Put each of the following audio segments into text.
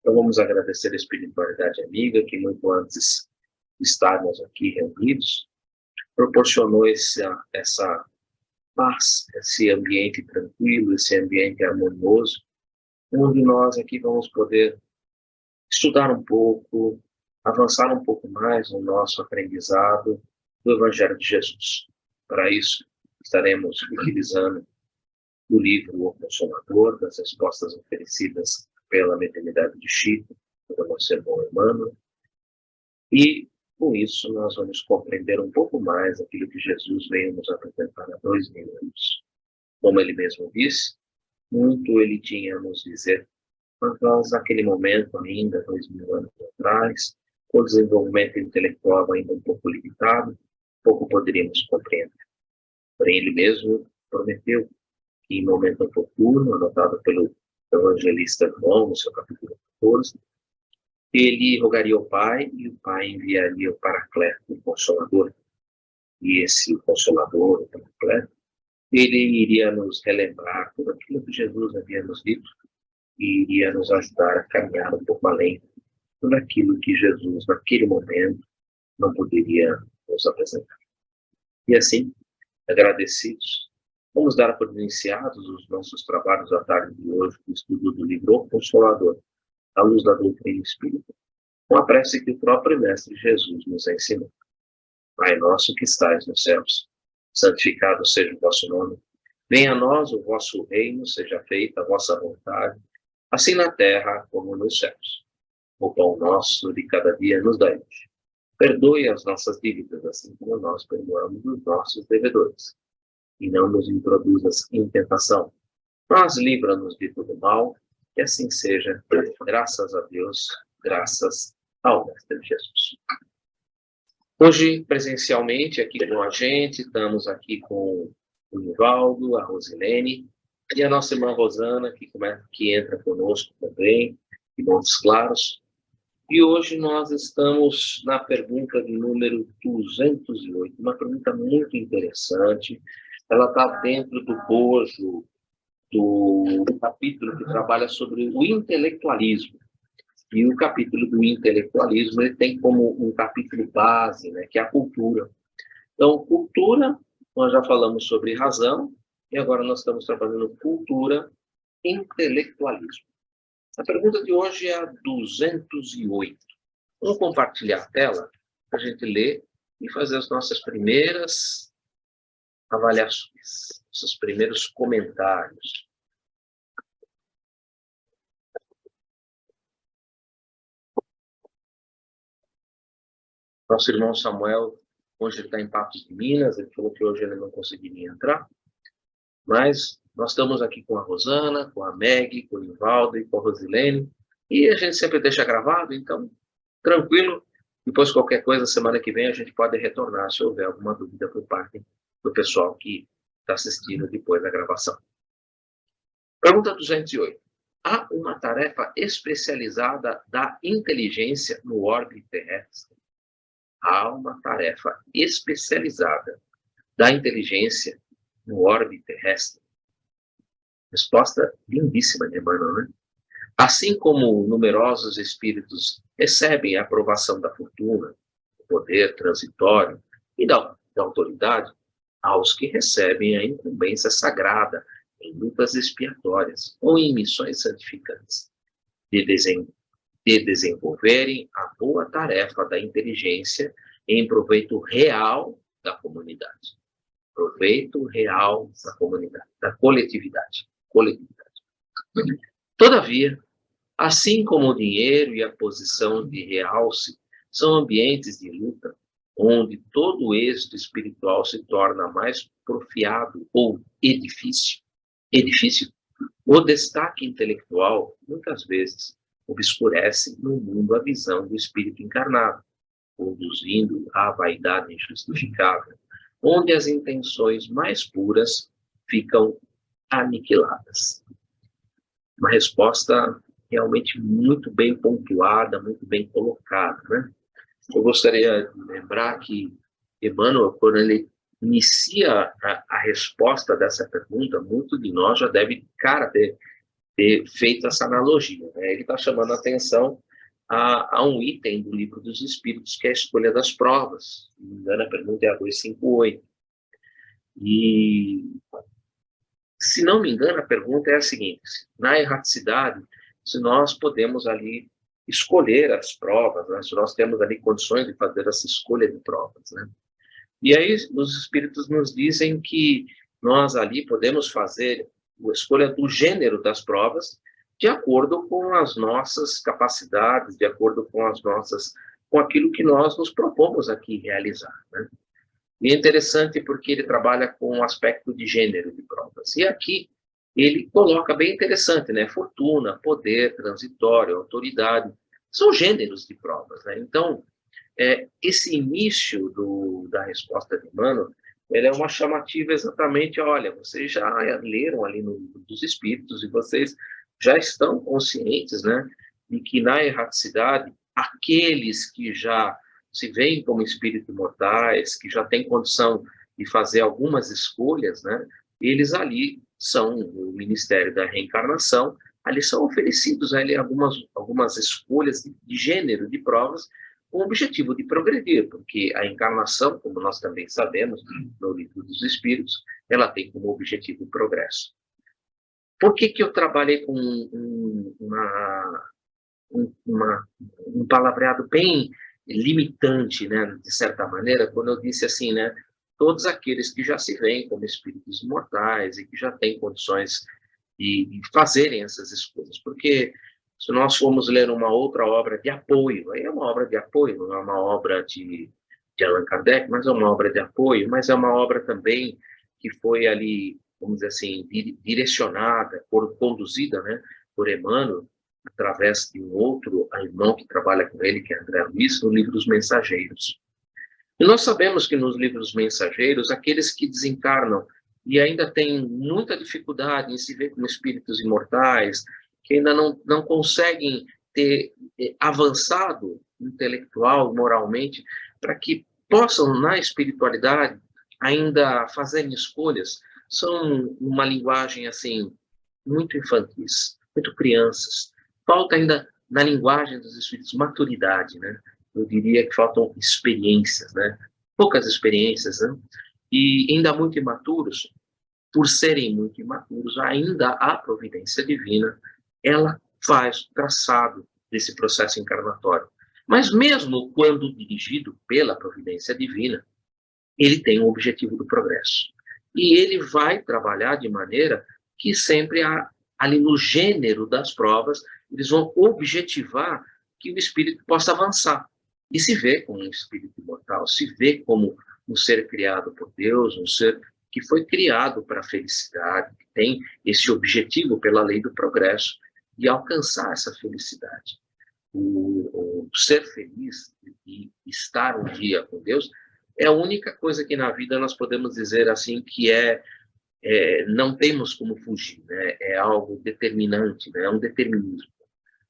Então, vamos agradecer a espiritualidade amiga que, muito antes de estarmos aqui reunidos, proporcionou essa paz, esse ambiente tranquilo, esse ambiente harmonioso, onde nós aqui vamos poder estudar um pouco, avançar um pouco mais no nosso aprendizado do Evangelho de Jesus. Para isso, estaremos utilizando o livro O Consolador, das respostas oferecidas pela Mediunidade de Chico, pelo nosso irmão Emmanuel. E, com isso, nós vamos compreender um pouco mais aquilo que Jesus veio nos apresentar há 2000 anos. Como ele mesmo disse, muito ele tinha a nos dizer, mas nós, naquele momento ainda, 2000 anos atrás, com o desenvolvimento intelectual ainda um pouco limitado, pouco poderíamos compreender. Porém, ele mesmo prometeu que, em momento oportuno, anotado pelo evangelista João, no seu capítulo 14, ele rogaria ao Pai e o Pai enviaria o Paracleto, o Consolador. E esse Consolador, o Paracleto, ele iria nos relembrar tudo aquilo que Jesus havia nos dito e iria nos ajudar a caminhar um pouco além tudo aquilo que Jesus, naquele momento, não poderia nos apresentar. E assim, agradecidos, vamos dar por iniciados os nossos trabalhos da tarde de hoje, do estudo do livro O Consolador, à luz da doutrina espírita, com a prece que o próprio Mestre Jesus nos ensinou. Pai nosso que estais nos céus, santificado seja o vosso nome. Venha a nós o vosso reino, seja feita a vossa vontade, assim na terra como nos céus. O pão nosso de cada dia nos dai hoje. Perdoe as nossas dívidas, assim como nós perdoamos os nossos devedores. E não nos introduzas em tentação, mas livra-nos de todo mal, que assim seja, graças a Deus, graças ao Mestre Jesus. Hoje, presencialmente, aqui com a gente, estamos aqui com o Nivaldo, a Rosilene e a nossa irmã Rosana, que entra conosco também, de Montes Claros. E hoje nós estamos na pergunta de número 208, uma pergunta muito interessante. Ela está dentro do bojo do capítulo que trabalha sobre o intelectualismo. E o capítulo do intelectualismo ele tem como um capítulo base, né, que é a cultura. Então, cultura, nós já falamos sobre razão, e agora nós estamos trabalhando cultura, intelectualismo. A pergunta de hoje é a 208. Vamos compartilhar a tela para a gente ler e fazer as nossas primeiras avaliações, nossos primeiros comentários. Nosso irmão Samuel, hoje está em Patos de Minas, ele falou que hoje ele não conseguiria entrar, mas nós estamos aqui com a Rosana, com a Meg, com o Nivaldo e com a Rosilene, e a gente sempre deixa gravado, então, tranquilo. Depois, qualquer coisa, semana que vem, a gente pode retornar se houver alguma dúvida por parte do pessoal que está assistindo depois da gravação. Pergunta 208. Há uma tarefa especializada da inteligência no orbe terrestre? Há uma tarefa especializada da inteligência no orbe terrestre? Resposta lindíssima de Emmanuel, né? Assim como numerosos espíritos recebem a aprovação da fortuna, do poder transitório e da autoridade, há os que recebem a incumbência sagrada em lutas expiatórias ou em missões santificantes, de desenvolverem a boa tarefa da inteligência em proveito real da comunidade. Proveito real da comunidade, da coletividade. Todavia, assim como o dinheiro e a posição de realce são ambientes de luta, onde todo o êxito espiritual se torna mais porfiado ou edifício, o destaque intelectual, muitas vezes, obscurece no mundo a visão do espírito encarnado, conduzindo à vaidade injustificável, onde as intenções mais puras ficam aniquiladas. Uma resposta realmente muito bem pontuada, muito bem colocada, né? Eu gostaria de lembrar que Emmanuel, quando ele inicia a resposta dessa pergunta, muito de nós já deve, ter ter feito essa analogia, né? Ele está chamando a atenção a um item do Livro dos Espíritos, que é a escolha das provas. Se não me engano, a pergunta é a 258. E, se não me engano, a pergunta é a seguinte: na erraticidade, se nós podemos ali escolher as provas, né? Se nós temos ali condições de fazer essa escolha de provas, né? E aí os espíritos nos dizem que nós ali podemos fazer a escolha do gênero das provas de acordo com as nossas capacidades, de acordo com com aquilo que nós nos propomos aqui realizar, né? E é interessante porque ele trabalha com o aspecto de gênero de provas. E aqui ele coloca bem interessante, né? Fortuna, poder, transitório, autoridade, são gêneros de provas, né? Então, esse início da resposta de Emmanuel, ele é uma chamativa exatamente, olha, vocês já leram ali no Livro dos Espíritos e vocês já estão conscientes, né, de que na erraticidade, aqueles que já se veem como espíritos imortais, que já têm condição de fazer algumas escolhas, né, eles ali são o Ministério da Reencarnação, ali são oferecidos a ele algumas escolhas de gênero de provas com o objetivo de progredir, porque a encarnação, como nós também sabemos no Livro dos Espíritos, ela tem como objetivo o progresso. Por que eu trabalhei com um palavreado bem limitante, né, de certa maneira, quando eu disse assim, né, todos aqueles que já se veem como espíritos imortais e que já têm condições de fazerem essas escolhas, porque se nós formos ler uma outra obra de apoio, aí é uma obra de apoio, não é uma obra de Allan Kardec, mas é uma obra de apoio, mas é uma obra também que foi ali, vamos dizer assim, direcionada, conduzida, né, por Emmanuel, através de um outro irmão que trabalha com ele, que é André Luiz, no livro dos Mensageiros. E nós sabemos que nos livros mensageiros, aqueles que desencarnam e ainda têm muita dificuldade em se ver como espíritos imortais, que ainda não conseguem ter avançado intelectual, moralmente, para que possam, na espiritualidade, ainda fazerem escolhas, são uma linguagem, assim, muito infantis, muito crianças. Falta ainda, na linguagem dos espíritos, maturidade, né? Eu diria que faltam experiências, né? Poucas experiências, né? E ainda muito imaturos, por serem muito imaturos, ainda a providência divina, ela faz o traçado desse processo encarnatório. Mas mesmo quando dirigido pela providência divina, ele tem o objetivo do progresso. E ele vai trabalhar de maneira que sempre ali no gênero das provas, eles vão objetivar que o espírito possa avançar e se ver como um espírito imortal, se ver como um ser criado por Deus, um ser que foi criado para a felicidade, que tem esse objetivo pela lei do progresso de alcançar essa felicidade. O ser feliz e estar um dia com Deus é a única coisa que na vida nós podemos dizer assim que não temos como fugir, né? É algo determinante, né? É um determinismo.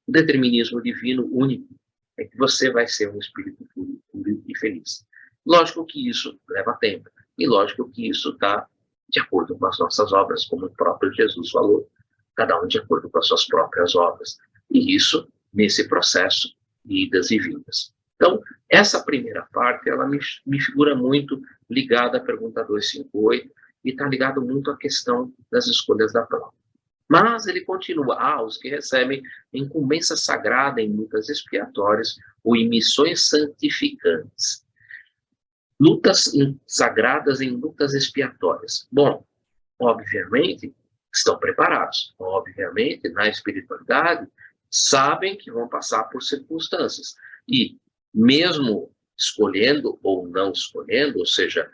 O determinismo divino único é que você vai ser um espírito puro e feliz. Lógico que isso leva tempo, e lógico que isso está de acordo com as nossas obras, como o próprio Jesus falou, cada um de acordo com as suas próprias obras. E isso nesse processo de idas e vindas. Então, essa primeira parte, ela me figura muito ligada à pergunta 258 e está ligado muito à questão das escolhas da prova. Mas ele continua, os que recebem incumbência sagrada em lutas expiatórias ou em missões santificantes. Lutas sagradas em lutas expiatórias. Bom, obviamente, estão preparados. Obviamente, na espiritualidade, sabem que vão passar por circunstâncias. E, mesmo escolhendo ou não escolhendo, ou seja,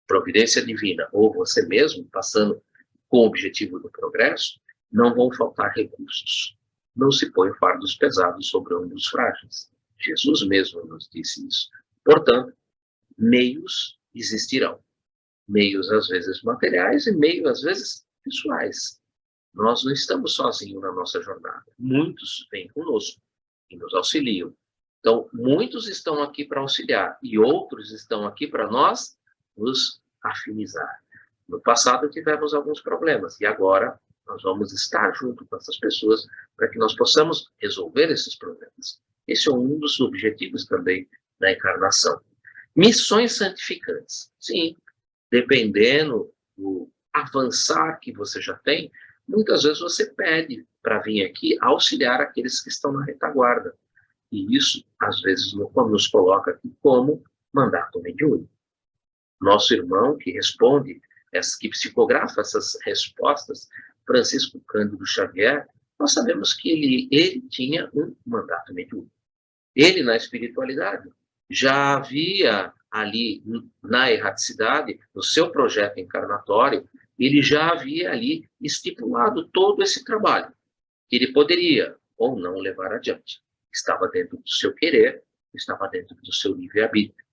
providência divina, ou você mesmo passando com o objetivo do progresso, não vão faltar recursos. Não se põe fardos pesados sobre ombros frágeis. Jesus mesmo nos disse isso. Portanto, meios existirão. Meios, às vezes, materiais e meios, às vezes, pessoais. Nós não estamos sozinhos na nossa jornada. Muitos vêm conosco e nos auxiliam. Então, muitos estão aqui para auxiliar e outros estão aqui para nós nos afinizar. No passado tivemos alguns problemas e agora Nós vamos estar junto com essas pessoas para que nós possamos resolver esses problemas. Esse é um dos objetivos também da encarnação. Missões santificantes. Sim, dependendo do avançar que você já tem, muitas vezes você pede para vir aqui auxiliar aqueles que estão na retaguarda. E isso, às vezes, nos coloca aqui como mandato mediúnico. Nosso irmão que responde, que psicografa essas respostas, Francisco Cândido Xavier, nós sabemos que ele tinha um mandato mediúnico. Ele, na espiritualidade, já havia ali, na erraticidade, no seu projeto encarnatório, ele já havia ali estipulado todo esse trabalho, que ele poderia ou não levar adiante. Estava dentro do seu querer, estava dentro do seu livre-arbítrio.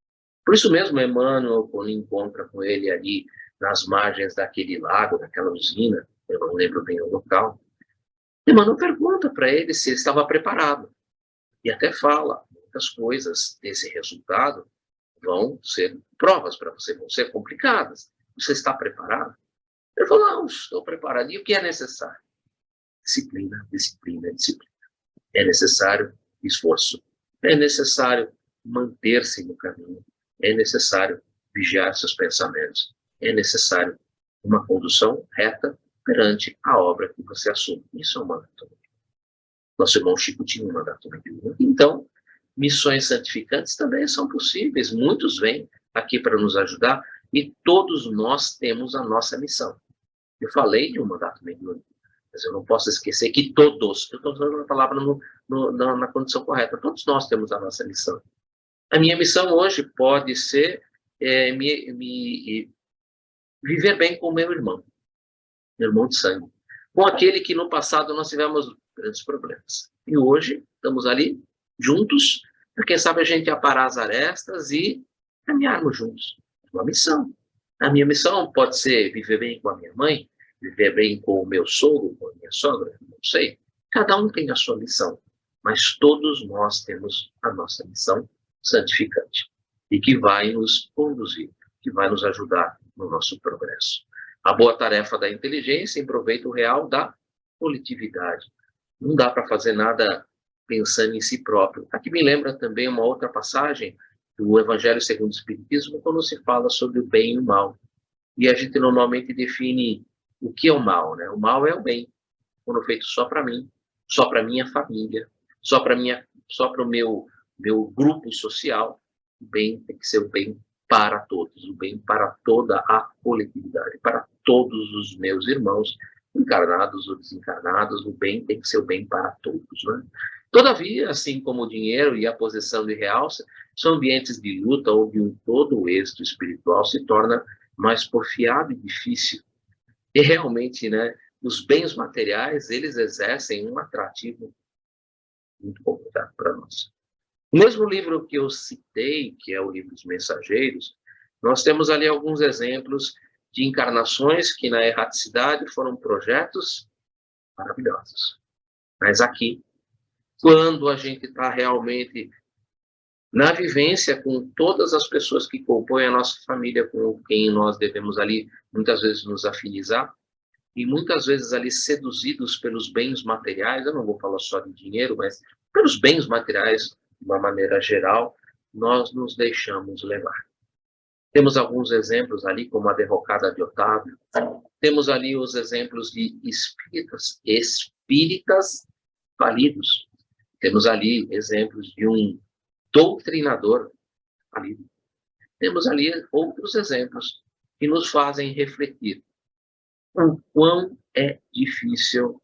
Por isso mesmo, Emmanuel, quando encontra com ele ali nas margens daquele lago, daquela usina, eu não lembro bem o local, Emmanuel pergunta para ele se ele estava preparado. E até fala, muitas coisas desse resultado vão ser provas para você, vão ser complicadas. Você está preparado? Ele falou, não, estou preparado. E o que é necessário? Disciplina, disciplina, disciplina. É necessário esforço. É necessário manter-se no caminho. É necessário vigiar seus pensamentos. É necessário uma condução reta perante a obra que você assume. Isso é um mandato. Nosso irmão Chico tinha um mandato mediúnico. Então, missões santificantes também são possíveis. Muitos vêm aqui para nos ajudar e todos nós temos a nossa missão. Eu falei de um mandato mediúnico, mas eu não posso esquecer que todos, eu estou usando a palavra na condição correta, todos nós temos a nossa missão. A minha missão hoje pode ser viver bem com o meu irmão de sangue, com aquele que no passado nós tivemos grandes problemas. E hoje estamos ali juntos, para quem sabe a gente aparar as arestas e caminharmos juntos. Uma missão. A minha missão pode ser viver bem com a minha mãe, viver bem com o meu sogro, com a minha sogra, não sei. Cada um tem a sua missão, mas todos nós temos a nossa missão santificante e que vai nos conduzir, que vai nos ajudar no nosso progresso. A boa tarefa da inteligência em proveito real da coletividade. Não dá para fazer nada pensando em si próprio. Aqui me lembra também uma outra passagem do Evangelho segundo o Espiritismo, quando se fala sobre o bem e o mal. E a gente normalmente define o que é o mal, né? O mal é o bem, quando feito só para mim, só para minha família, só para o meu grupo social. O bem tem que ser o bem para todos, o bem para toda a coletividade, para todos os meus irmãos, encarnados ou desencarnados, o bem tem que ser o bem para todos, né? Todavia, assim como o dinheiro e a posição de realce são ambientes de luta onde todo o êxito espiritual se torna mais porfiado e difícil. E realmente, né, os bens materiais, eles exercem um atrativo muito complicado para nós. O mesmo livro que eu citei, que é o livro dos Mensageiros, nós temos ali alguns exemplos de encarnações que na erraticidade foram projetos maravilhosos. Mas aqui, quando a gente está realmente na vivência com todas as pessoas que compõem a nossa família, com quem nós devemos ali muitas vezes nos afinizar, e muitas vezes ali seduzidos pelos bens materiais, eu não vou falar só de dinheiro, mas pelos bens materiais, de uma maneira geral, nós nos deixamos levar. Temos alguns exemplos ali, como a derrocada de Otávio, temos ali os exemplos de espíritas falidos, temos ali exemplos de um doutrinador falido, temos ali outros exemplos que nos fazem refletir o quão é difícil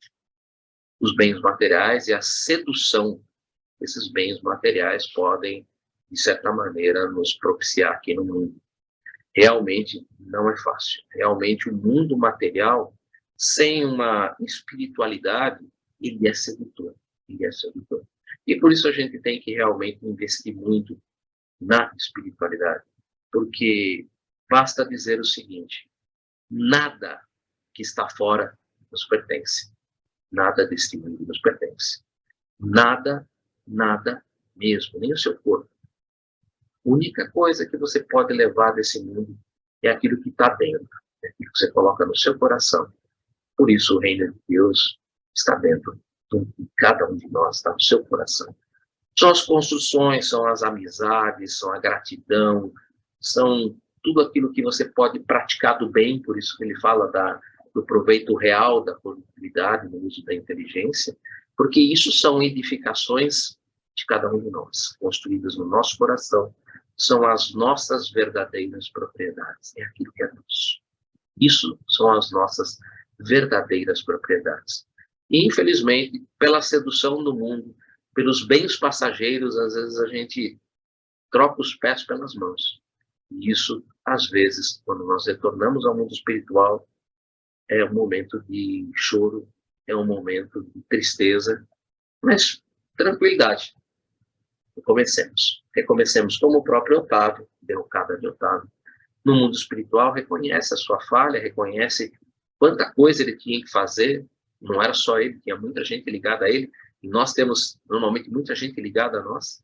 os bens materiais e a sedução desses bens materiais podem, de certa maneira, nos propiciar aqui no mundo. Realmente não é fácil. Realmente o mundo material, sem uma espiritualidade, ele é sedutor. Ele é sedutor. E por isso a gente tem que realmente investir muito na espiritualidade. Porque basta dizer o seguinte, nada que está fora nos pertence. Nada deste mundo nos pertence. Nada, nada mesmo, nem o seu corpo. A única coisa que você pode levar desse mundo é aquilo que está dentro, é aquilo que você coloca no seu coração, Por isso o reino de Deus está dentro de cada um de nós, está no seu coração. São as construções, são as amizades, são a gratidão, são tudo aquilo que você pode praticar do bem, por isso que ele fala do proveito real da produtividade no uso da inteligência, porque isso são edificações de cada um de nós, construídas no nosso coração, são as nossas verdadeiras propriedades, é aquilo que é nosso. Isso são as nossas verdadeiras propriedades. E, infelizmente, pela sedução do mundo, pelos bens passageiros, às vezes a gente troca os pés pelas mãos. E isso, às vezes, quando nós retornamos ao mundo espiritual, é um momento de choro, é um momento de tristeza, mas tranquilidade. Recomecemos como o próprio Otávio, derrocada de Otávio. No mundo espiritual, reconhece a sua falha, reconhece quanta coisa ele tinha que fazer, não era só ele, tinha muita gente ligada a ele, e nós temos, normalmente, muita gente ligada a nós,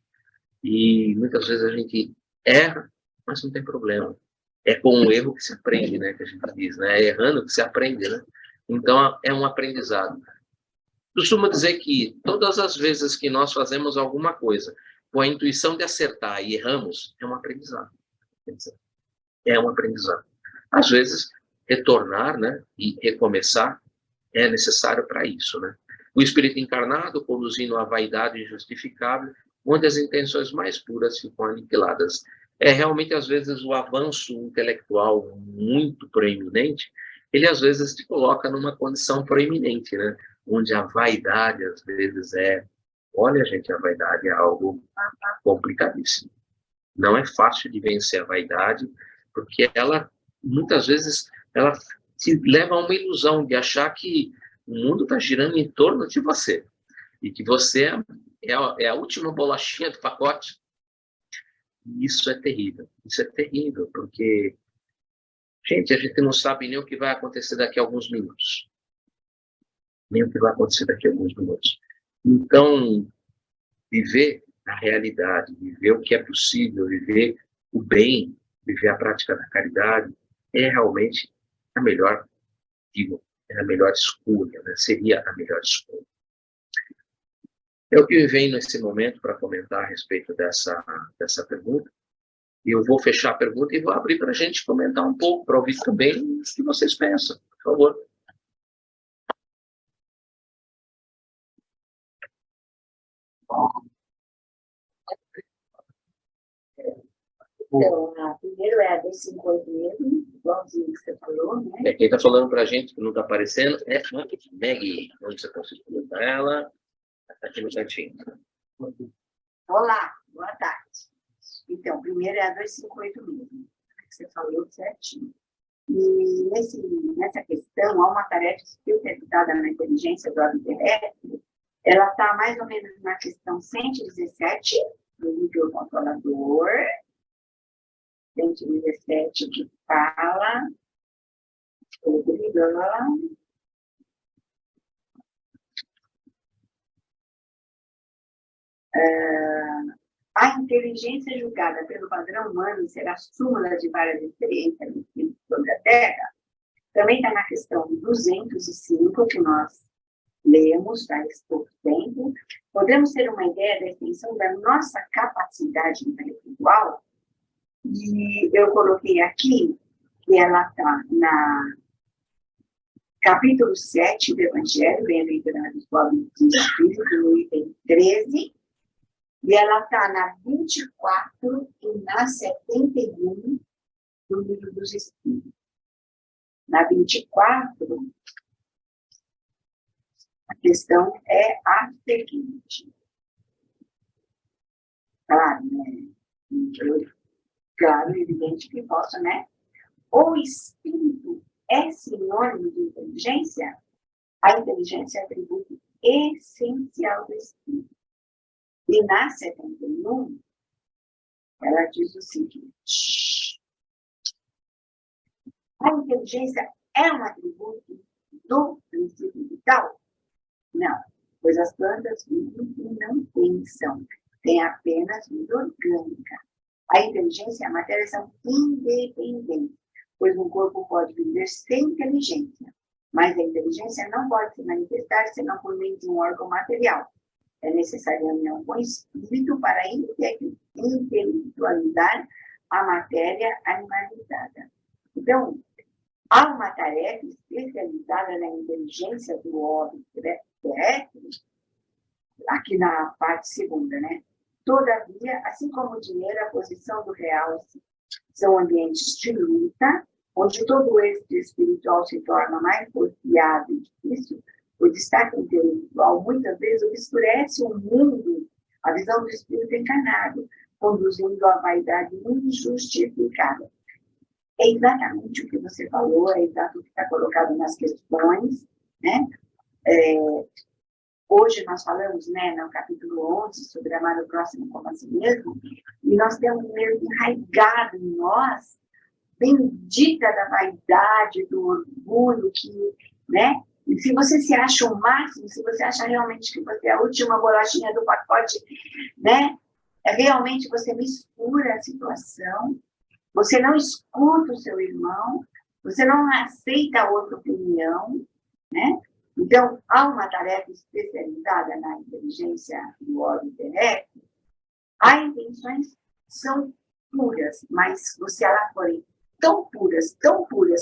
e muitas vezes a gente erra, mas não tem problema. É com o erro que se aprende, né, que a gente diz, né? É errando que se aprende, né? Então, é um aprendizado. Costumo dizer que todas as vezes que nós fazemos alguma coisa com a intuição de acertar e erramos, é um aprendizado. É um aprendizado. Às vezes, retornar, né, e recomeçar é necessário para isso, né? O espírito encarnado conduzindo a vaidade injustificável, onde as intenções mais puras ficam aniquiladas. É realmente, às vezes, o avanço intelectual muito proeminente, ele às vezes te coloca numa condição proeminente, né? Onde a vaidade, às vezes, olha, gente, a vaidade é algo complicadíssimo. Não é fácil de vencer a vaidade, porque ela, muitas vezes, ela te leva a uma ilusão de achar que o mundo está girando em torno de você e que você é a última bolachinha do pacote. E isso é terrível. Isso é terrível, porque, gente, a gente não sabe nem o que vai acontecer daqui a alguns minutos. Nem o que vai acontecer daqui a alguns minutos. Então, viver a realidade, viver o que é possível, viver o bem, viver a prática da caridade, é realmente a melhor, digo, é a melhor escolha, né? Seria a melhor escolha. É o que me vem nesse momento para comentar a respeito dessa pergunta. E eu vou fechar a pergunta e vou abrir para a gente comentar um pouco, para ouvir também o que vocês pensam, por favor. Então, primeiro é a 258 mesmo, igualzinho que você falou, né? Quem está falando para a gente, que não está aparecendo, é a Maggie. Onde você consegue comentar ela? Está aqui no cantinho. Olá, boa tarde. Então, primeiro é a 258 mesmo, que você falou certinho. E nessa questão, há uma tarefa executada na inteligência do hábito terrestre, ela está mais ou menos na questão 117 do livro controlador, 117, que fala sobre a inteligência julgada pelo padrão humano será a súmula de várias experiências sobre a Terra. Também está na questão 205, que nós lemos faz pouco tempo. Podemos ter uma ideia da extensão da nossa capacidade intelectual? E eu coloquei aqui que ela está na capítulo 7 do Evangelho, Bem-aventurados pobres de espírito, no item 13, e ela está na 24 e na 71 do Livro dos Espíritos. Na 24, a questão é a seguinte. Claro, né? Claro, evidente que posso, né? O espírito é sinônimo de inteligência? A inteligência é atributo essencial do espírito. E na 71, ela diz o seguinte: a inteligência é um atributo do princípio vital? Não, pois as plantas vivem e não pensam, têm apenas vida orgânica. A inteligência e a matéria são independentes, pois um corpo pode viver sem inteligência, Mas a inteligência não pode se manifestar senão por meio de um órgão material. É necessária a união com o espírito para intelectualizar a matéria animalizada. Então, há uma tarefa especializada na inteligência do homem terrestre, aqui na parte segunda, né? Todavia, assim como o dinheiro, a posição do real são ambientes de luta, onde todo o êxito espiritual se torna mais confiável e difícil, o destaque intelectual muitas vezes obscurece o mundo, a visão do espírito encarnado, conduzindo à vaidade injustificada. É exatamente o que você falou, é exatamente o que está colocado nas questões, né? Hoje nós falamos, né, no capítulo 11, sobre amar o próximo como a si mesmo, e nós temos mesmo enraizado em nós, bendita da vaidade, do orgulho, que, né? E se você se acha o máximo, se você acha realmente que você é a última bolachinha do pacote, né? Realmente você mistura a situação, você não escuta o seu irmão, você não aceita a outra opinião, né? Então, há uma tarefa especializada na inteligência do órgão terrestre. As intenções são puras, mas se elas forem tão puras,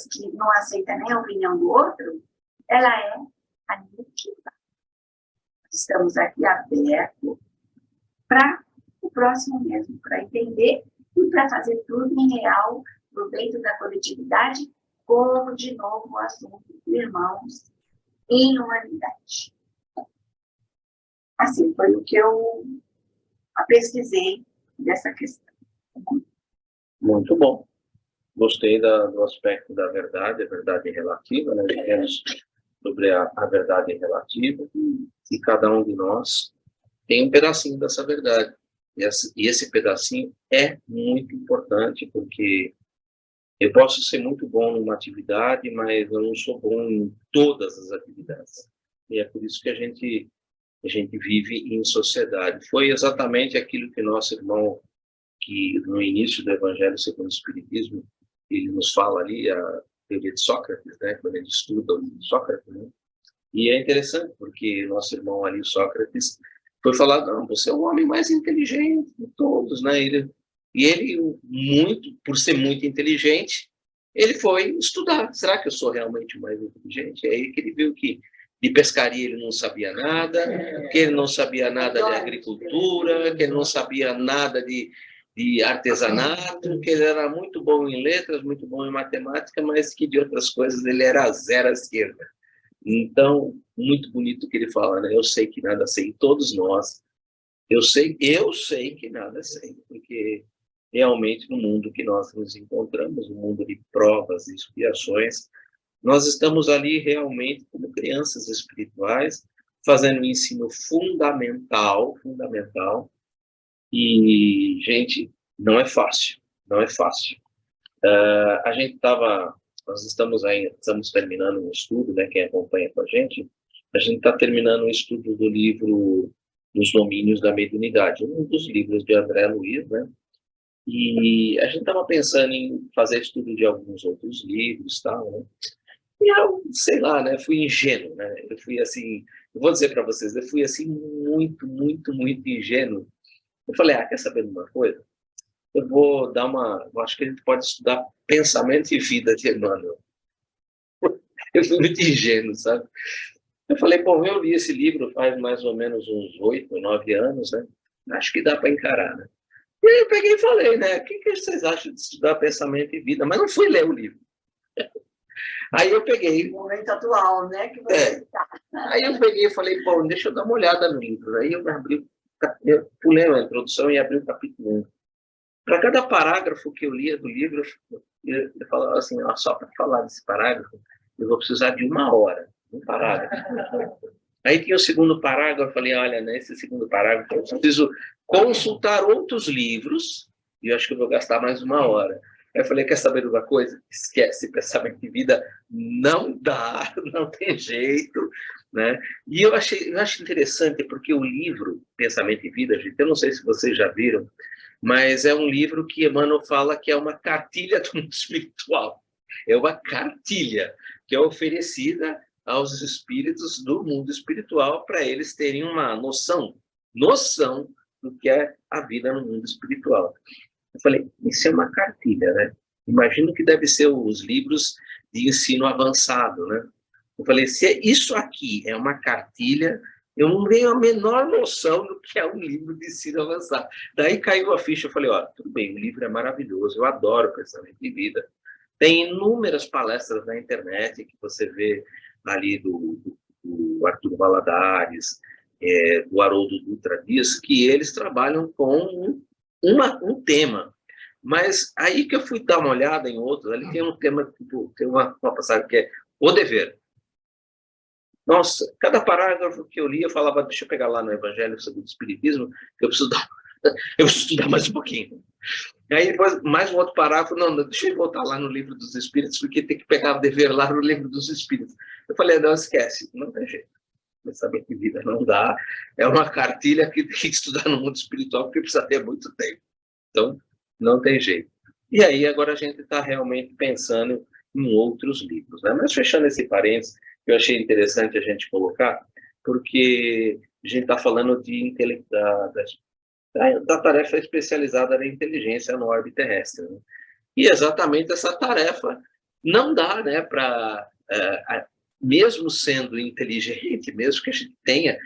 que não aceita nem a opinião do outro, ela é aniquilada. Estamos aqui abertos para o próximo mesmo, para entender e para fazer tudo em real, no dentro da coletividade, como, de novo, o assunto de irmãos em humanidade. Assim, foi o que eu pesquisei dessa questão. Muito bom. Gostei do aspecto da verdade, a verdade relativa, né? Vemos sobre a verdade relativa, e cada um de nós tem um pedacinho dessa verdade. E esse pedacinho é muito importante, porque eu posso ser muito bom numa atividade, mas eu não sou bom em todas as atividades. E é por isso que a gente vive em sociedade. Foi exatamente aquilo que nosso irmão, que no início do Evangelho segundo o Espiritismo, ele nos fala ali, a teoria de Sócrates, né? Quando ele estuda o Sócrates, né? E é interessante, porque nosso irmão ali, Sócrates, foi falar, não, você é o homem mais inteligente de todos, né? Ele, muito, por ser muito inteligente, ele foi estudar. Será que eu sou realmente o mais inteligente? É aí que ele viu que de pescaria ele não sabia nada, que ele não sabia nada de agricultura, que ele não sabia nada de artesanato, que ele era muito bom em letras, muito bom em matemática, mas que de outras coisas ele era zero à esquerda. Então, muito bonito o que ele fala, né? Eu sei que nada sei, todos nós, eu sei que nada sei, porque realmente no mundo que nós nos encontramos, no mundo de provas e expiações, nós estamos ali realmente como crianças espirituais, fazendo um ensino fundamental, e, gente, não é fácil, não é fácil. Nós estamos terminando um estudo, né, quem acompanha com a gente está terminando um estudo do livro Nos Domínios da Mediunidade, um dos livros de André Luiz, né, e a gente estava pensando em fazer estudo de alguns outros livros, tal, né, e eu, sei lá, né, fui ingênuo, né, eu fui assim, eu vou dizer para vocês, eu fui assim muito, muito, muito ingênuo. Eu falei, quer saber de uma coisa? Eu acho que a gente pode estudar pensamento e vida de Emmanuel. Eu fui muito ingênuo, sabe? Eu falei, bom, eu li esse livro faz mais ou menos uns 8, 9 anos, né? Acho que dá para encarar, né? E aí eu peguei e falei, né? O que vocês acham de estudar pensamento e vida? Mas não fui ler o livro. Aí eu peguei... O momento atual, né? Que você está. Aí eu peguei e falei, bom, deixa eu dar uma olhada no livro. Aí eu pulei a introdução e abri o capítulo 1. Para cada parágrafo que eu lia do livro, eu falava assim, só para falar desse parágrafo, eu vou precisar de 1 hora, um parágrafo. Aí tinha o segundo parágrafo, eu falei, olha, nesse segundo parágrafo eu preciso consultar outros livros, e eu acho que eu vou gastar mais 1 hora. Aí eu falei, quer saber de uma coisa? Esquece, pensamento de vida, não dá, não tem jeito, né? E eu acho interessante, porque o livro Pensamento e Vida, gente, eu não sei se vocês já viram, mas é um livro que Emmanuel fala que é uma cartilha do mundo espiritual. É uma cartilha, que é oferecida aos espíritos do mundo espiritual para eles terem uma noção do que é a vida no mundo espiritual. Eu falei, isso é uma cartilha, né? Imagino que deve ser os livros de ensino avançado, né? Eu falei, se isso aqui é uma cartilha, eu não tenho a menor noção do que é um livro de ensino avançado. Daí caiu a ficha, eu falei, ó, tudo bem, o livro é maravilhoso, eu adoro pensamento de vida. Tem inúmeras palestras na internet que você vê ali do Arthur Valadares, do Haroldo Dutra Dias, que eles trabalham com um tema. Mas aí que eu fui dar uma olhada em outros, ali tem um tema, tipo, tem uma passagem que é o dever. Nossa, cada parágrafo que eu li, eu falava, deixa eu pegar lá no Evangelho segundo o Espiritismo, que eu preciso estudar mais um pouquinho. Aí depois, mais um outro parágrafo, não, deixa eu voltar lá no Livro dos Espíritos, porque tem que pegar o dever lá no Livro dos Espíritos. Eu falei, não, esquece, não tem jeito. Saber que vida não dá, é uma cartilha que tem que estudar no mundo espiritual, porque precisa ter muito tempo. Então, não tem jeito. E aí, agora a gente está realmente pensando em outros livros, né? Mas fechando esse parênteses, eu achei interessante a gente colocar, porque a gente está falando da tarefa especializada da inteligência no orbe terrestre, né? E exatamente essa tarefa não dá, né, para, mesmo sendo inteligente, mesmo que a gente tenha,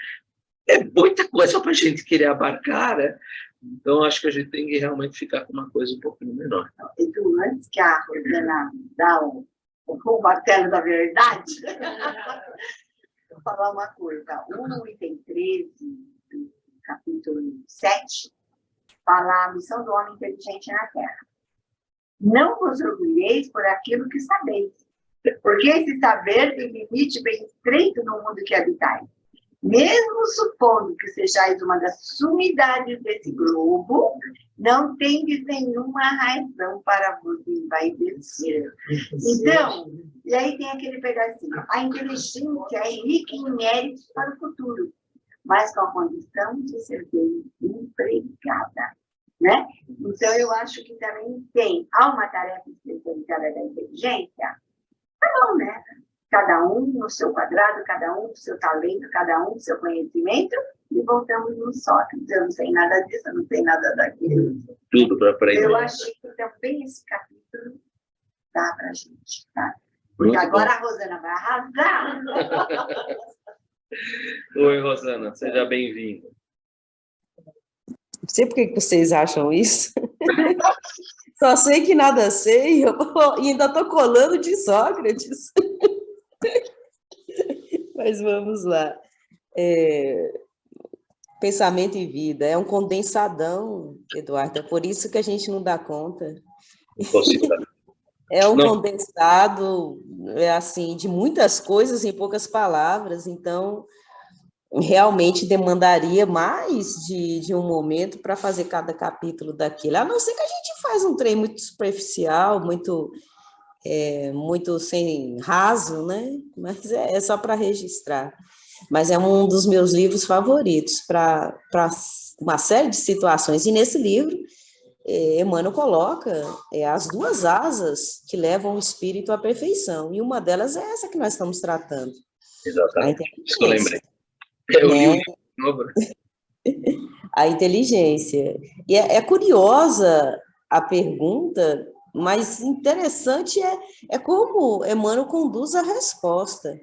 é muita coisa para a gente querer abarcar, né? Então, acho que a gente tem que realmente ficar com uma coisa um pouquinho menor. Então, antes que a Rosana dá o martelo da verdade, vou falar uma coisa. O item 13, do capítulo 7, fala a missão do homem inteligente na Terra. Não vos orgulheis por aquilo que sabeis, porque esse saber tem limite bem estreito no mundo que habitais. Mesmo supondo que sejais uma das sumidades desse globo, não tendes nenhuma razão para vos envaidecer. Então, e aí tem aquele pedacinho. A inteligência é rica em méritos para o futuro, mas com a condição de ser bem empregada, né? Então, eu acho que também há uma tarefa especializada da inteligência, tá bom, né? Cada um no seu quadrado, cada um com seu talento, cada um com seu conhecimento, e voltamos no Sócrates. Eu não sei nada disso, eu não sei nada daquilo. Tudo para aprender. Eu achei que também esse capítulo dá para a gente, tá? Porque muito agora bom. A Rosana vai arrasar. Oi, Rosana, seja bem-vinda. Não sei por que vocês acham isso. Só sei que nada sei, e ainda estou colando de Sócrates. Mas vamos lá. Pensamento e vida é um condensadão, Eduardo, é por isso que a gente não dá conta. É um condensado, assim, de muitas coisas em poucas palavras, então realmente demandaria mais de um momento para fazer cada capítulo daquilo, a não ser que a gente faz um trem muito superficial, muito sem raso, né? Mas é só para registrar. Mas é um dos meus livros favoritos para uma série de situações. E nesse livro, Emmanuel coloca as duas asas que levam o espírito à perfeição. E uma delas é essa que nós estamos tratando. Exatamente. Isso que eu lembrei. Eu li o livro. A inteligência. E é curiosa a pergunta, mas interessante é como Emmanuel conduz a resposta.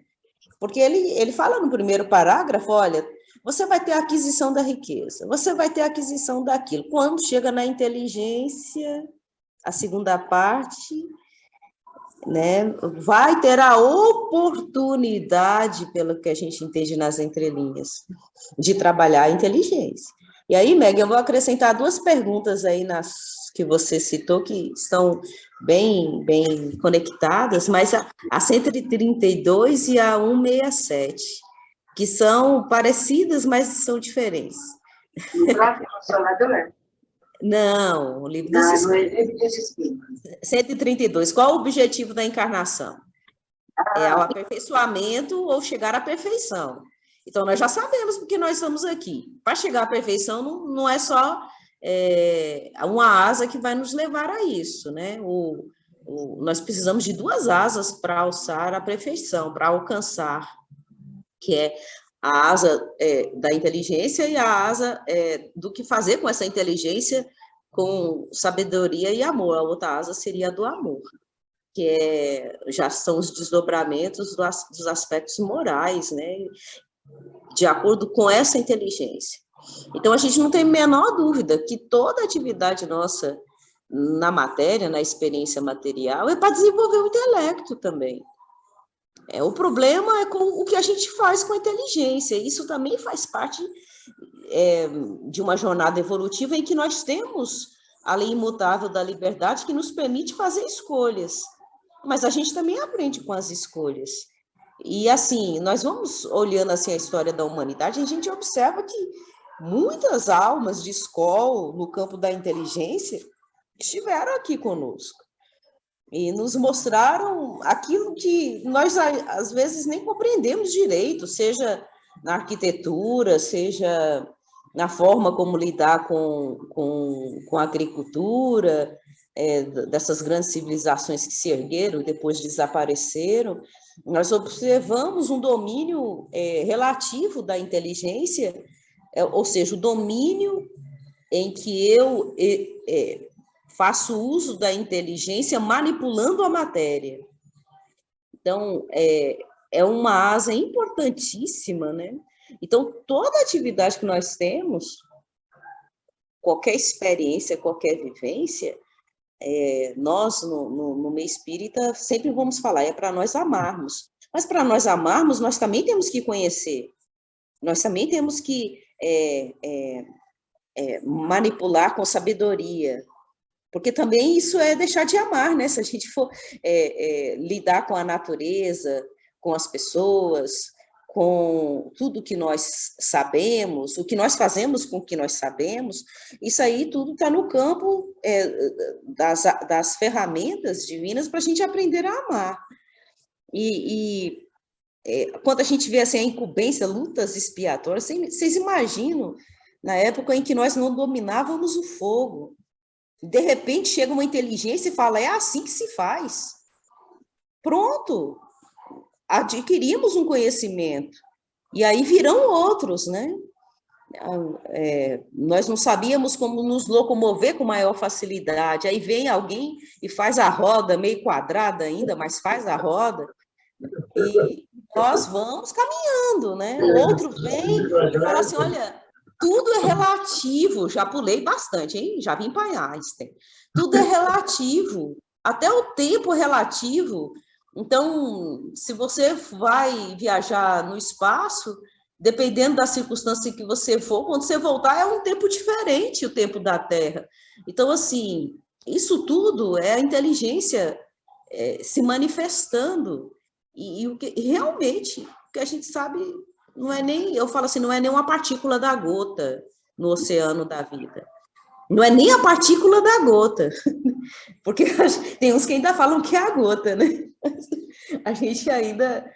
Porque ele fala no primeiro parágrafo, olha, você vai ter a aquisição da riqueza, você vai ter a aquisição daquilo. Quando chega na inteligência, a segunda parte, né, vai ter a oportunidade, pelo que a gente entende nas entrelinhas, de trabalhar a inteligência. E aí, Meg, eu vou acrescentar duas perguntas aí nas que você citou, que estão bem conectadas, mas a 132 e a 167, que são parecidas, mas são diferentes. O próprio Consolador? Não, o livro dos Espíritos. 132. Qual o objetivo da encarnação? É o aperfeiçoamento ou chegar à perfeição. Então, nós já sabemos porque nós estamos aqui. Para chegar à perfeição, não é só uma asa que vai nos levar a isso, né? nós precisamos de duas asas para alçar a perfeição, para alcançar, que é a asa da inteligência e a asa do que fazer com essa inteligência com sabedoria e amor. A outra asa seria a do amor, que já são os desdobramentos dos aspectos morais, né, de acordo com essa inteligência. Então, a gente não tem a menor dúvida que toda atividade nossa na matéria, na experiência material, é para desenvolver o intelecto também. O problema é com o que a gente faz com a inteligência. Isso também faz parte de uma jornada evolutiva em que nós temos a lei imutável da liberdade que nos permite fazer escolhas. Mas a gente também aprende com as escolhas. E, assim, nós vamos olhando assim, a história da humanidade, a gente observa que muitas almas de escola no campo da inteligência estiveram aqui conosco e nos mostraram aquilo que nós, às vezes, nem compreendemos direito, seja na arquitetura, seja na forma como lidar com a agricultura, dessas grandes civilizações que se ergueram e depois desapareceram. Nós observamos um domínio relativo da inteligência, ou seja, o domínio em que eu faço uso da inteligência manipulando a matéria. Então, é uma asa importantíssima, né? Então, toda atividade que nós temos, qualquer experiência, qualquer vivência, nós, no meio espírita, sempre vamos falar, é para nós amarmos. Mas para nós amarmos, nós também temos que conhecer. Nós também temos que manipular com sabedoria. Porque também isso é deixar de amar, né? Se a gente for lidar com a natureza, com as pessoas, com tudo que nós sabemos, o que nós fazemos com o que nós sabemos, isso aí tudo está no campo das ferramentas divinas para a gente aprender a amar. Quando a gente vê assim, a incumbência, lutas expiatórias, vocês imaginam na época em que nós não dominávamos o fogo, de repente chega uma inteligência e fala, é assim que se faz. Pronto, adquirimos um conhecimento. E aí virão outros, né? Nós não sabíamos como nos locomover com maior facilidade. Aí vem alguém e faz a roda meio quadrada ainda, mas faz a roda. E nós vamos caminhando, né? O outro vem e fala assim, olha, tudo é relativo, já pulei bastante, hein? Já vim para Einstein. Tudo é relativo, até o tempo é relativo. Então, se você vai viajar no espaço, dependendo da circunstância que você for, quando você voltar, é um tempo diferente, o tempo da Terra. Então, assim, isso tudo é a inteligência se manifestando. E o que realmente, o que a gente sabe, não é nem, eu falo assim, não é nem uma partícula da gota no oceano da vida. Não é nem a partícula da gota, porque tem uns que ainda falam que é a gota, né? A gente ainda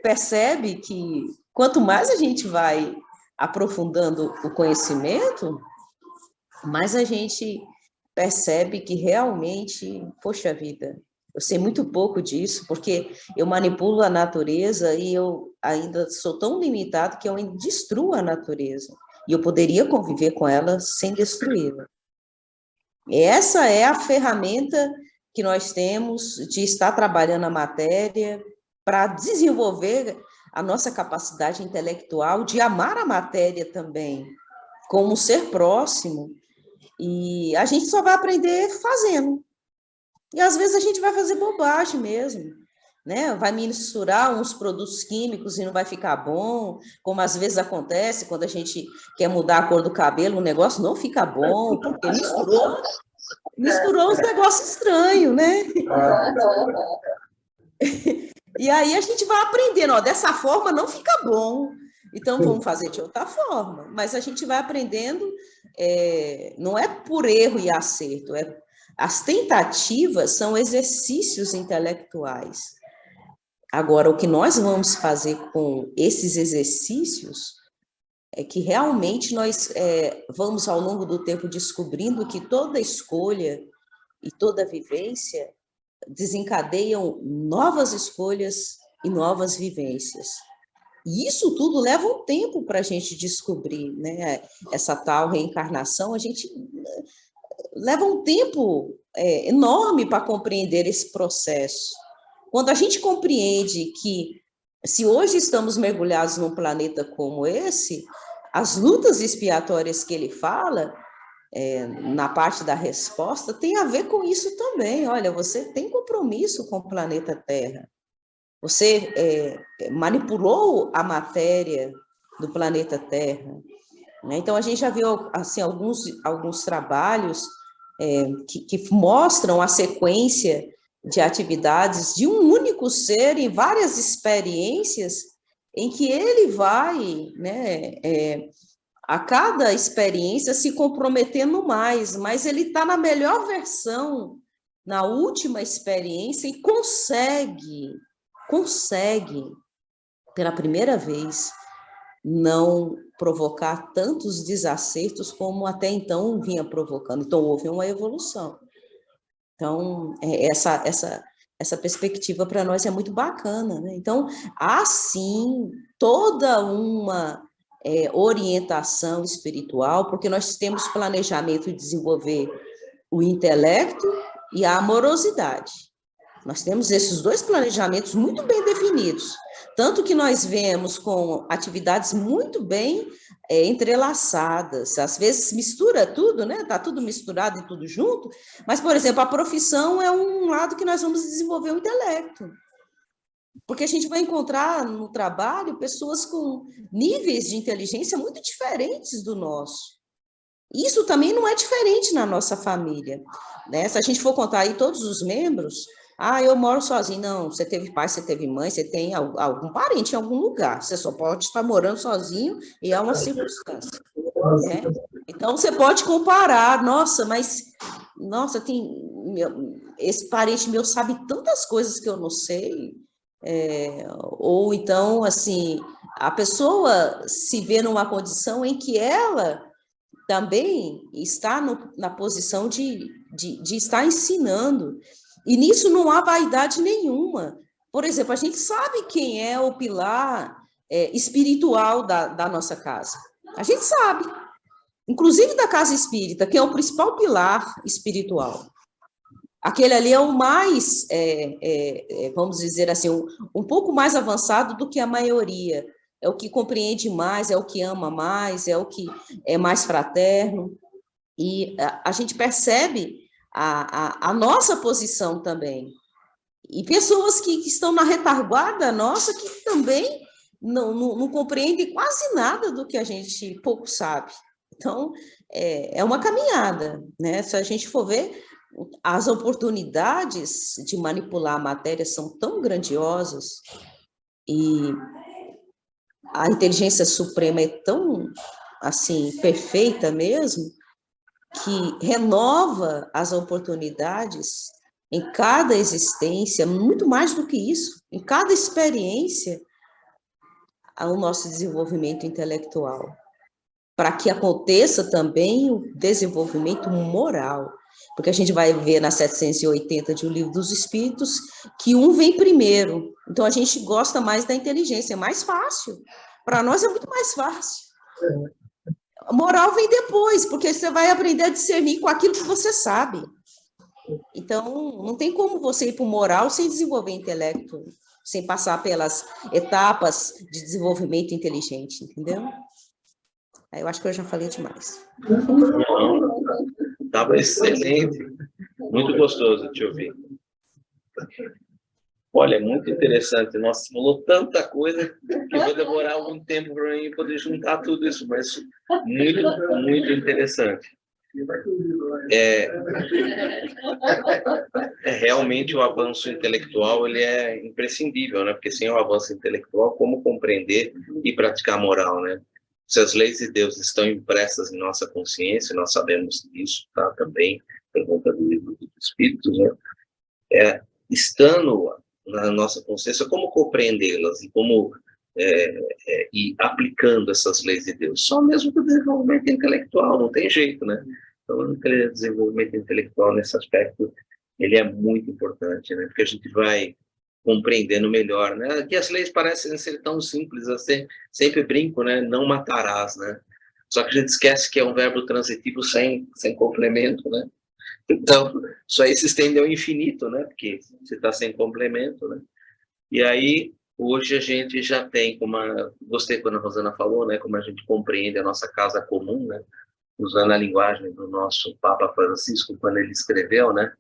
percebe que quanto mais a gente vai aprofundando o conhecimento, mais a gente percebe que realmente, poxa vida, eu sei muito pouco disso, porque eu manipulo a natureza e eu ainda sou tão limitado que eu ainda destruo a natureza. E eu poderia conviver com ela sem destruí-la. Essa é a ferramenta que nós temos de estar trabalhando a matéria para desenvolver a nossa capacidade intelectual de amar a matéria também, como ser próximo. E a gente só vai aprender fazendo. E às vezes a gente vai fazer bobagem mesmo, né? Vai misturar uns produtos químicos e não vai ficar bom, como às vezes acontece quando a gente quer mudar a cor do cabelo, o negócio não fica bom, porque misturou uns negócios estranhos, né? E aí a gente vai aprendendo, ó, dessa forma não fica bom, então vamos fazer de outra forma. Mas a gente vai aprendendo, não é por erro e acerto, as tentativas são exercícios intelectuais. Agora, o que nós vamos fazer com esses exercícios é que realmente nós vamos, ao longo do tempo, descobrindo que toda escolha e toda vivência desencadeiam novas escolhas e novas vivências. E isso tudo leva um tempo para a gente descobrir, né? Essa tal reencarnação, a gente leva um tempo enorme para compreender esse processo. Quando a gente compreende que, se hoje estamos mergulhados num planeta como esse, as lutas expiatórias que ele fala, na parte da resposta, tem a ver com isso também. Olha, você tem compromisso com o planeta Terra. Você manipulou a matéria do planeta Terra, né? Então, a gente já viu assim, alguns trabalhos que mostram a sequência de atividades de um único ser em várias experiências, em que ele vai, né, a cada experiência se comprometendo mais, mas ele está na melhor versão, na última experiência, e consegue, pela primeira vez, não provocar tantos desacertos como até então vinha provocando. Então, houve uma evolução. Então, essa perspectiva para nós é muito bacana, né? Então, há sim toda uma orientação espiritual, porque nós temos planejamento de desenvolver o intelecto e a amorosidade. Nós temos esses dois planejamentos muito bem definidos, tanto que nós vemos com atividades muito bem entrelaçadas, às vezes mistura tudo, né? Está tudo misturado e tudo junto, mas, por exemplo, a profissão é um lado que nós vamos desenvolver o intelecto, porque a gente vai encontrar no trabalho pessoas com níveis de inteligência muito diferentes do nosso. Isso também não é diferente na nossa família, né? Se a gente for contar aí todos os membros, eu moro sozinho. Não, você teve pai, você teve mãe, você tem algum parente em algum lugar. Você só pode estar morando sozinho e é uma circunstância, né? Então, você pode comparar. Nossa, esse parente meu sabe tantas coisas que eu não sei. Ou então, assim, a pessoa se vê numa condição em que ela também está na posição de estar ensinando. E nisso não há vaidade nenhuma. Por exemplo, a gente sabe quem é o pilar espiritual da nossa casa. A gente sabe. Inclusive da casa espírita, que é o principal pilar espiritual. Aquele ali é o mais, vamos dizer assim, um pouco mais avançado do que a maioria. É o que compreende mais, é o que ama mais, é o que é mais fraterno. E a gente percebe a nossa posição também. E pessoas que estão na retaguarda nossa, que também não compreendem quase nada do que a gente pouco sabe. Então, é uma caminhada, né? Se a gente for ver, as oportunidades de manipular a matéria são tão grandiosas e a inteligência suprema é tão, assim, perfeita mesmo, que renova as oportunidades em cada existência, muito mais do que isso, em cada experiência, ao nosso desenvolvimento intelectual, para que aconteça também o desenvolvimento moral, porque a gente vai ver na 780 de O Livro dos Espíritos que um vem primeiro, então a gente gosta mais da inteligência, é mais fácil, para nós é muito mais fácil. A moral vem depois, porque você vai aprender a discernir com aquilo que você sabe. Então, não tem como você ir para o moral sem desenvolver intelecto, sem passar pelas etapas de desenvolvimento inteligente, entendeu? Eu acho que eu já falei demais. Estava excelente, muito gostoso te ouvir. Olha, muito interessante. Nossa, falou tanta coisa que vai demorar algum tempo para mim poder juntar tudo isso, mas muito, muito interessante. Realmente o avanço intelectual ele é imprescindível, né? Porque sem o avanço intelectual, como compreender e praticar a moral, né? Se as leis de Deus estão impressas em nossa consciência, nós sabemos disso, tá? Também, por conta do Livro dos Espíritos, né? Estando na nossa consciência, como compreendê-las e como ir aplicando essas leis de Deus? Só mesmo com o desenvolvimento intelectual, não tem jeito, né? Então, o desenvolvimento intelectual nesse aspecto, ele é muito importante, né? Porque a gente vai compreendendo melhor, né? Aqui as leis parecem ser tão simples, assim, sempre brinco, né? Não matarás, né? Só que a gente esquece que é um verbo transitivo sem complemento, né? Então, isso aí se estende ao infinito, né? Porque você está sem complemento, né? E aí, hoje a gente já tem, gostei quando a Rosana falou, né? Como a gente compreende a nossa casa comum, né? Usando a linguagem do nosso Papa Francisco, quando ele escreveu, né?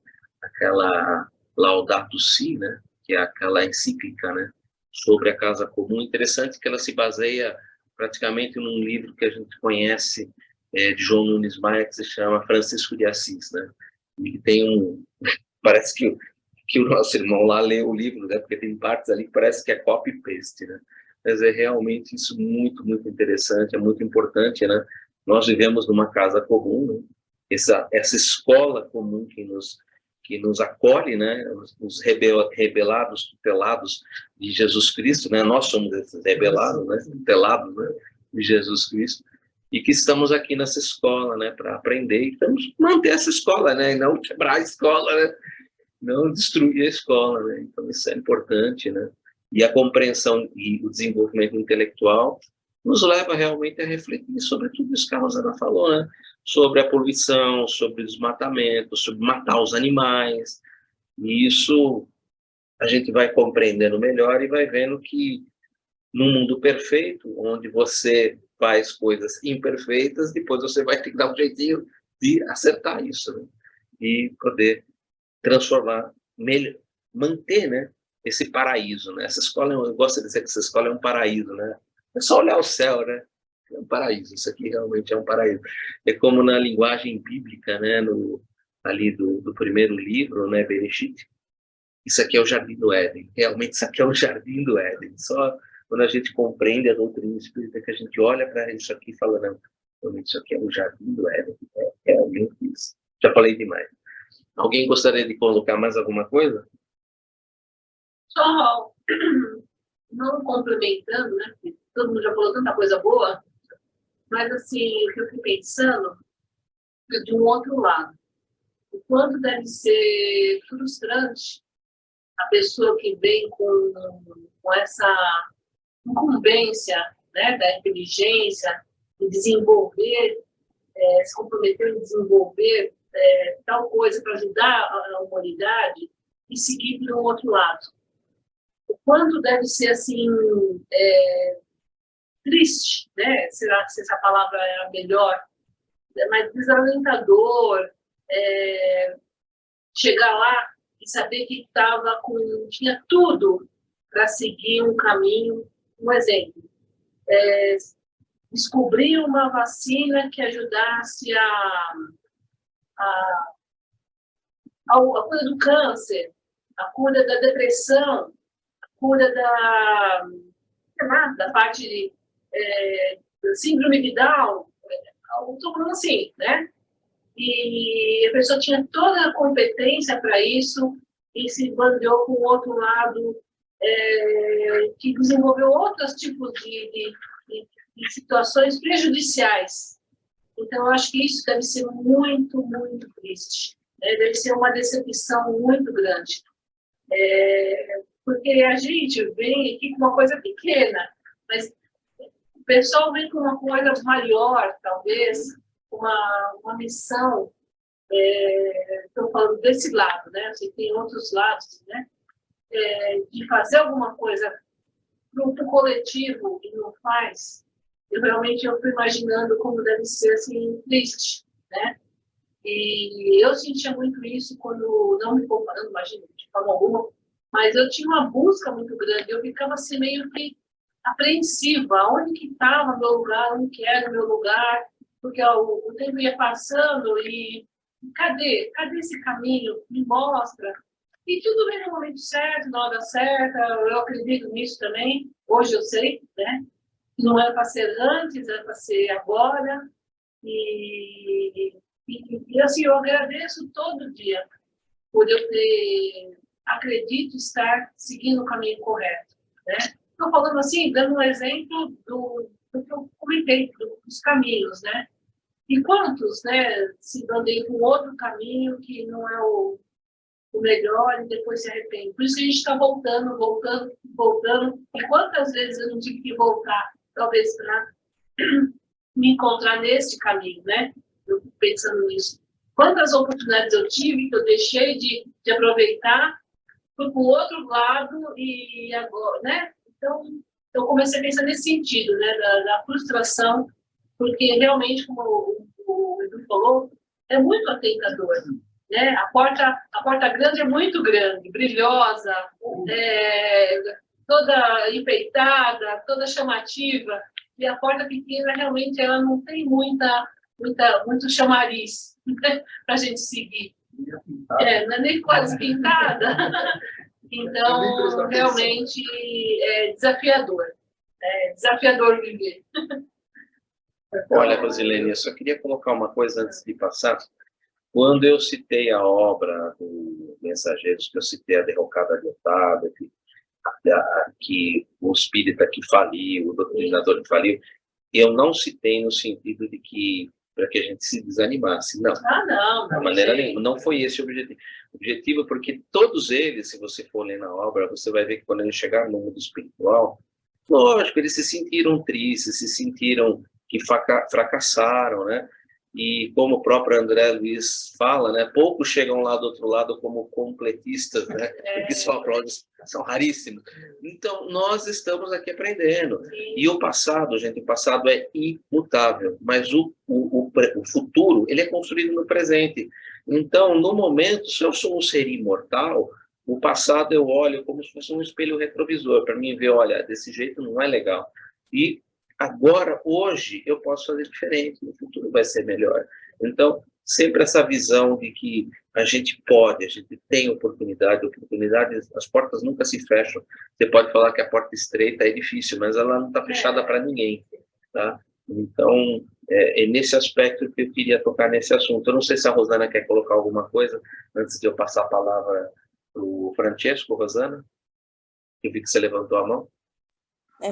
Aquela Laudato Si, né? Que é aquela encíclica, né? Sobre a casa comum. Interessante que ela se baseia praticamente num livro que a gente conhece, de João Nunes Maia, que se chama Francisco de Assis, né? E tem parece que o nosso irmão lá leu o livro, né? Porque tem partes ali que parece que é copy-paste, né? Mas é realmente isso muito, muito interessante, é muito importante, né? Nós vivemos numa casa comum, né? Essa escola comum que nos acolhe, né? Os rebelados, tutelados de Jesus Cristo, né? Nós somos esses rebelados, né? Tutelados, né? De Jesus Cristo. E que estamos aqui nessa escola, né? Para aprender e manter essa escola, né? E não quebrar a escola, né? Não destruir a escola, né? Então isso é importante, né? E a compreensão e o desenvolvimento intelectual nos leva realmente a refletir sobre tudo isso que a Rosana falou, né? Sobre a poluição, sobre o desmatamento, sobre matar os animais. E isso a gente vai compreendendo melhor e vai vendo que num mundo perfeito, onde você faz coisas imperfeitas, depois você vai ter que dar um jeitinho de acertar isso, né? E poder transformar, manter, né, esse paraíso, né? Essa escola, eu gosto de dizer que essa escola é um paraíso, né? É só olhar o céu, né? É um paraíso, isso aqui realmente é um paraíso. É como na linguagem bíblica, né, ali do primeiro livro, né, Bereshit, isso aqui é o Jardim do Éden. Realmente isso aqui é o Jardim do Éden. Só quando a gente compreende a doutrina espírita que a gente olha para isso aqui e fala, não, realmente isso aqui é o Jardim do Éden. É realmente isso. Já falei demais. Alguém gostaria de colocar mais alguma coisa? Só não complementando, né? Porque todo mundo já falou tanta coisa boa, mas assim, o que eu fiquei pensando é de um outro lado. O quanto deve ser frustrante a pessoa que vem com essa incumbência, né, da inteligência, de desenvolver, se comprometer em desenvolver tal coisa para ajudar a humanidade e seguir para um outro lado. O quanto deve ser assim triste, né? Será que essa palavra é a melhor? Mas desalentador, chegar lá e saber que tinha tudo para seguir um caminho. Um exemplo, descobrir uma vacina que ajudasse a cura do câncer, a cura da depressão, a cura da parte da síndrome de Down, estou falando assim, né? E a pessoa tinha toda a competência para isso e se bandeou com o outro lado, que desenvolveu outros tipos de situações prejudiciais. Então, eu acho que isso deve ser muito, muito triste. Deve ser uma decepção muito grande. Porque a gente vem aqui com uma coisa pequena, mas o pessoal vem com uma coisa maior, talvez, uma missão. Estou falando desse lado, né? Você tem outros lados, né? De fazer alguma coisa para o coletivo e não faz. Eu realmente estou imaginando como deve ser assim triste, né? E eu sentia muito isso quando, não me comparando, imagina, de forma alguma, mas eu tinha uma busca muito grande, eu ficava assim meio que apreensiva, onde que estava o meu lugar, onde que era o meu lugar, porque o tempo ia passando e cadê esse caminho? Me mostra. E tudo vem no momento certo, na hora certa, eu acredito nisso também, hoje eu sei, né? Não era para ser antes, era para ser agora, e assim, eu agradeço todo dia por eu acredito estar seguindo o caminho correto, né? Estou falando assim, dando um exemplo do que eu comentei, dos caminhos, né? E quantos, né, se bandeiam com outro caminho que não é o melhor e depois se arrepende. Por isso que a gente está voltando, voltando, voltando. E quantas vezes eu não tive que voltar, talvez para me encontrar nesse camino, né? Eu fico pensando nisso. Quantas oportunidades eu tive que eu deixei de aproveitar, fui para o outro lado e agora, né? Então, eu comecei a pensar nesse sentido, né? Da frustração, porque realmente, como o Edu falou, é muito atentador. Né? A porta grande é muito grande, brilhosa, toda enfeitada, toda chamativa, e a porta pequena realmente ela não tem muito chamariz, né? Para a gente seguir. Não é nem quase pintada. Então, realmente é desafiador. É desafiador viver. Olha, Rosilene, eu só queria colocar uma coisa antes de passar. Quando eu citei a obra do Mensageiros, que eu citei a Derrocada Adiantada, que o espírita que faliu, o doutrinador que faliu, eu não citei no sentido de que para que a gente se desanimasse, não. Não. De maneira nenhuma, não foi esse o objetivo. O objetivo é porque todos eles, se você for ler na obra, você vai ver que quando eles chegaram no mundo espiritual, lógico, eles se sentiram tristes, se sentiram que fracassaram, né? E como o próprio André Luiz fala, né? Poucos chegam lá do outro lado como completistas, né? Porque são raríssimos. Então, nós estamos aqui aprendendo. E o passado, gente, o passado é imutável, mas o futuro, ele é construído no presente. Então, no momento, se eu sou um ser imortal, o passado eu olho como se fosse um espelho retrovisor, para mim ver, olha, desse jeito não é legal. E agora, hoje, eu posso fazer diferente, no futuro vai ser melhor. Então, sempre essa visão de que a gente pode, a gente tem oportunidade, as portas nunca se fecham. Você pode falar que a porta estreita é difícil, mas ela não está fechada para ninguém, tá? Então, é nesse aspecto que eu queria tocar nesse assunto. Eu não sei se a Rosana quer colocar alguma coisa antes de eu passar a palavra para o Francesco. Rosana, eu vi que você levantou a mão.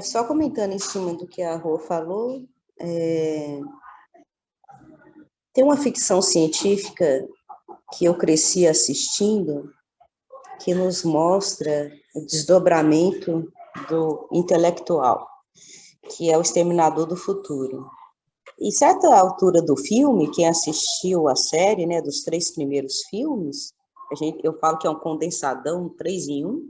Só comentando em cima do que a Rô falou, tem uma ficção científica que eu cresci assistindo, que nos mostra o desdobramento do intelectual, que é o Exterminador do Futuro. Em certa altura do filme, quem assistiu a série, né, dos 3 primeiros filmes, eu falo que é um condensadão, 3 em 1,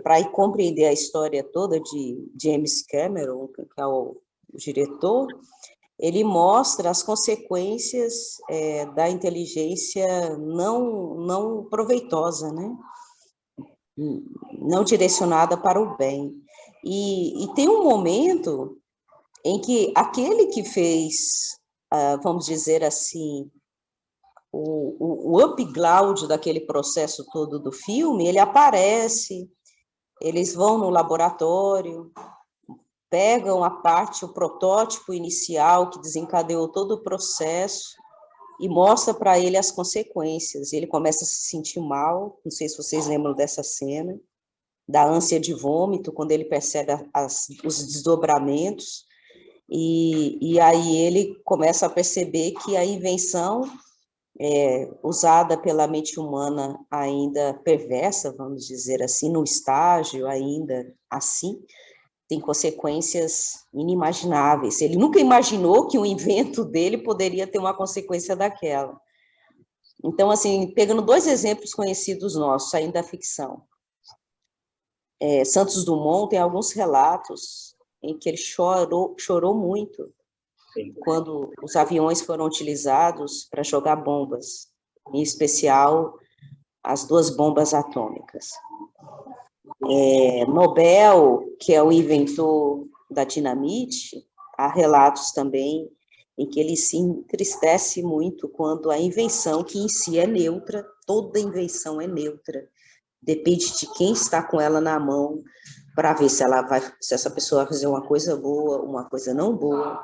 para compreender a história toda de James Cameron, que é o diretor, ele mostra as consequências da inteligência não proveitosa, né? Não direcionada para o bem. E tem um momento em que aquele que fez, vamos dizer assim, o upload daquele processo todo do filme, ele aparece, eles vão no laboratório, pegam a parte, o protótipo inicial que desencadeou todo o processo e mostra para ele as consequências. Ele começa a se sentir mal, não sei se vocês lembram dessa cena, da ânsia de vômito, quando ele percebe os desdobramentos, e aí ele começa a perceber que a invenção usada pela mente humana ainda perversa, vamos dizer assim, no estágio ainda assim, tem consequências inimagináveis. Ele nunca imaginou que o invento dele poderia ter uma consequência daquela. Então, assim, pegando 2 exemplos conhecidos nossos, ainda da ficção. Santos Dumont tem alguns relatos em que ele chorou muito quando os aviões foram utilizados para jogar bombas, em especial as 2 bombas atômicas. Nobel, que é o inventor da dinamite, há relatos também em que ele se entristece muito quando a invenção, que em si é neutra, toda invenção é neutra, depende de quem está com ela na mão, para ver se essa pessoa vai fazer uma coisa boa, uma coisa não boa.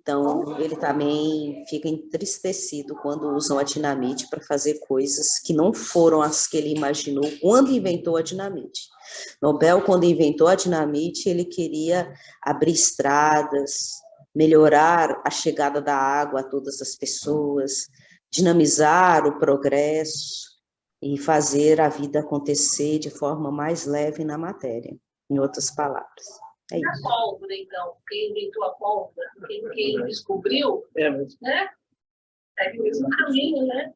Então, ele também fica entristecido quando usam a dinamite para fazer coisas que não foram as que ele imaginou quando inventou a dinamite. Nobel, quando inventou a dinamite, ele queria abrir estradas, melhorar a chegada da água a todas as pessoas, dinamizar o progresso e fazer a vida acontecer de forma mais leve na matéria, em outras palavras. É A isso. pólvora, então, quem inventou a pólvora, quem descobriu, Mas né? É o mesmo caminho, né?